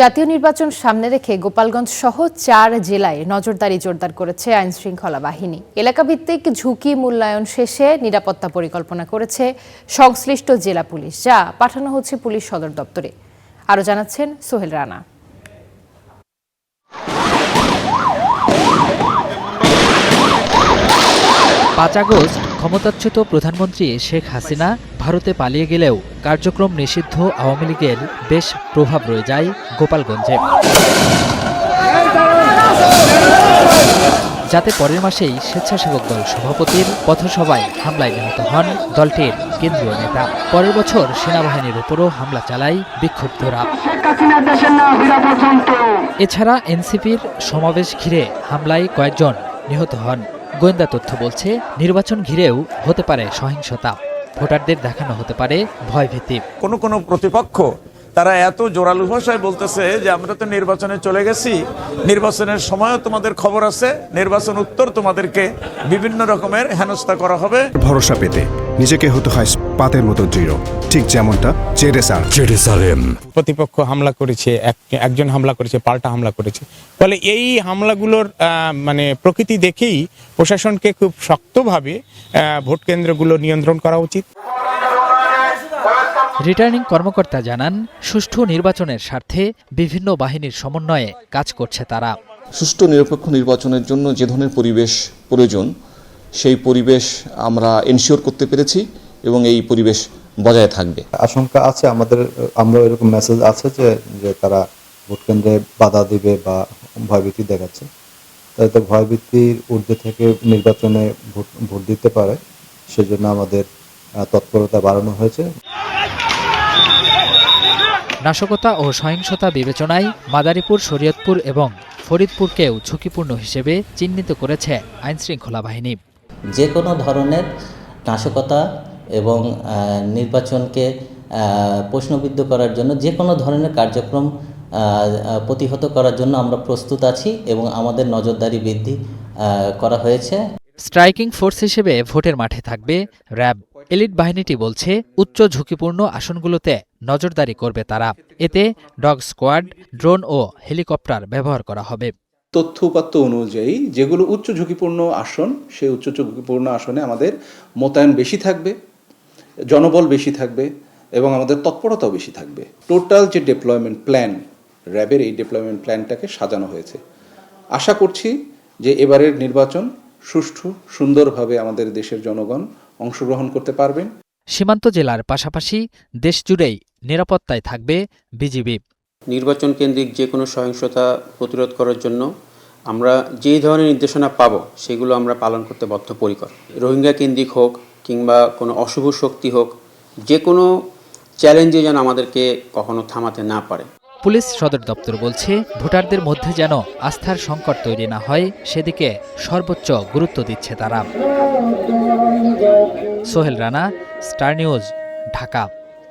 জাতীয় নির্বাচন সামনে রেখে গোপালগঞ্জ সহ ৪ জেলায় নজরদারি জোরদার করেছে আইনশৃঙ্খলা বাহিনী। এলাকাভিত্তিক ঝুঁকি মূল্যায়ন শেষে নিরাপত্তা পরিকল্পনা করেছে সংশ্লিষ্ট জেলা পুলিশ, যা পাঠানো হচ্ছে পুলিশ সদর দপ্তরে। আরও জানাচ্ছেন সোহেল রানা। ৫ আগস্ট ক্ষমতাচ্যুত প্রধানমন্ত্রী শেখ হাসিনা ভারতে পালিয়ে গেলেও কার্যক্রম নিষিদ্ধ আওয়ামী লীগের বেশ প্রভাব রয়ে যায় গোপালগঞ্জে, যাতে পরের মাসেই স্বেচ্ছাসেবক দল সভাপতির পথসভায় হামলায় নিহত হন দলটির কেন্দ্রীয় নেতা। পরের বছর সেনাবাহিনীর উপরও হামলা চালায় বিক্ষুব্ধরা। এছাড়া এনসিপির সমাবেশ ঘিরে হামলায় কয়েকজন নিহত হন। গোয়েন্দা তথ্য বলছে, নির্বাচন ঘিরেও হতে পারে সহিংসতা, ভোটারদের দেখানো হতে পারে ভয়ভীতি। কোনো প্রতিপক্ষ তারা এত জোরালো ভাষায় বলতেছে যে আমরা তো নির্বাচনে চলে গেছি, নির্বাচনের সময়ও তোমাদের খবর আছে, নির্বাচন উত্তর তোমাদেরকে বিভিন্ন রকমের হেনস্থা করা হবে। ভরসা পেতে নিজেকে হতে হয় পাতের মতো দৃঢ়, ঠিক যেমনটা জেরুসালেম। প্রতিপক্ষ হামলা করেছে, একজন হামলা করেছে, পাল্টা হামলা করেছে। ফলে এই হামলাগুলোর প্রকৃতি দেখেই প্রশাসনকে খুব শক্তভাবে ভোট কেন্দ্রগুলো নিয়ন্ত্রণ করা উচিত। রিটার্নিং কর্মকর্তা জানান, সুষ্ঠু নির্বাচনের স্বার্থে বিভিন্ন বাহিনীর সমন্বয়ে কাজ করছে তারা। সুষ্ঠু নিরপেক্ষ নির্বাচনের জন্য যে ধরনের পরিবেশ প্রয়োজন, সেই পরিবেশ আমরা এনশিওর করতে পেরেছি এবং এই পরিবেশ বজায় থাকবে। আশঙ্কা আছে আমরা এরকম মেসেজ আছে যে তারা ভোট কেন্দ্রে বাধা দিবে বা ভয়ভীতি দেখাচ্ছে। তাই তো ভয়ভীতির ঊর্ধ্বে থেকে নির্বাচনে ভোট দিতে পারে, সেজন্য আমাদের তৎপরতা বাড়ানো হয়েছে। নাশকতা ও সহিংসতা বিবেচনায় মাদারীপুর, শরীয়তপুর এবং ফরিদপুরকেও ঝুঁকিপূর্ণ হিসেবে চিহ্নিত করেছে আইনশৃঙ্খলা বাহিনী। যে কোনো ধরনের নাশকতা এবং নির্বাচনকে প্রশ্নবিদ্ধ করার জন্য যে কোনো ধরনের কার্যক্রম প্রতিহত করার জন্য আমরা প্রস্তুত আছি এবং আমাদের নজরদারি বৃদ্ধি করা হয়েছে। স্ট্রাইকিং ফোর্স হিসেবে ভোটের মাঠে থাকবে র্যাব। এলিট বাহিনীটি বলছে, উচ্চ ঝুঁকিপূর্ণ আসনগুলোতে নজরদারি করবে তারা। এতে ডগ স্কোয়াড, ড্রোন ও হেলিকপ্টার ব্যবহার করা হবে। তথ্য উপাত্ত অনুযায়ী যেগুলো উচ্চ ঝুঁকিপূর্ণ আসন, সেই উচ্চ ঝুঁকিপূর্ণ আসনে আমাদের মোতায়েন বেশি থাকবে, জনবল বেশি থাকবে এবং আমাদের তৎপরতাও বেশি থাকবে। টোটাল যে ডেপ্লয়মেন্ট প্ল্যান, র্যাবের এই ডেপ্লয়মেন্ট প্ল্যানটাকে সাজানো হয়েছে। আশা করছি যে এবারের নির্বাচন সুষ্ঠু, সুন্দরভাবে আমাদের দেশের জনগণ অংশগ্রহণ করতে পারবেন। সীমান্ত জেলার পাশাপাশি দেশজুড়েই নিরাপত্তায় থাকবে বিজিবি। নির্বাচন কেন্দ্রিক যে কোনো সহিংসতা প্রতিরোধ করার জন্য আমরা যে ধরনের নির্দেশনা পাব, সেগুলো আমরা পালন করতে বদ্ধপরিকর। রোহিঙ্গা কেন্দ্রিক হোক কিংবা কোনো অশুভ শক্তি হোক, যে কোনো চ্যালেঞ্জে যেন আমাদেরকে কখনো থামাতে না পারে। পুলিশ সদর দপ্তর বলছে, ভোটারদের মধ্যে যেন আস্থার সংকট তৈরি না হয়, সেদিকে সর্বোচ্চ গুরুত্ব দিচ্ছে তারা। Sohel Rana, star news, Dhaka.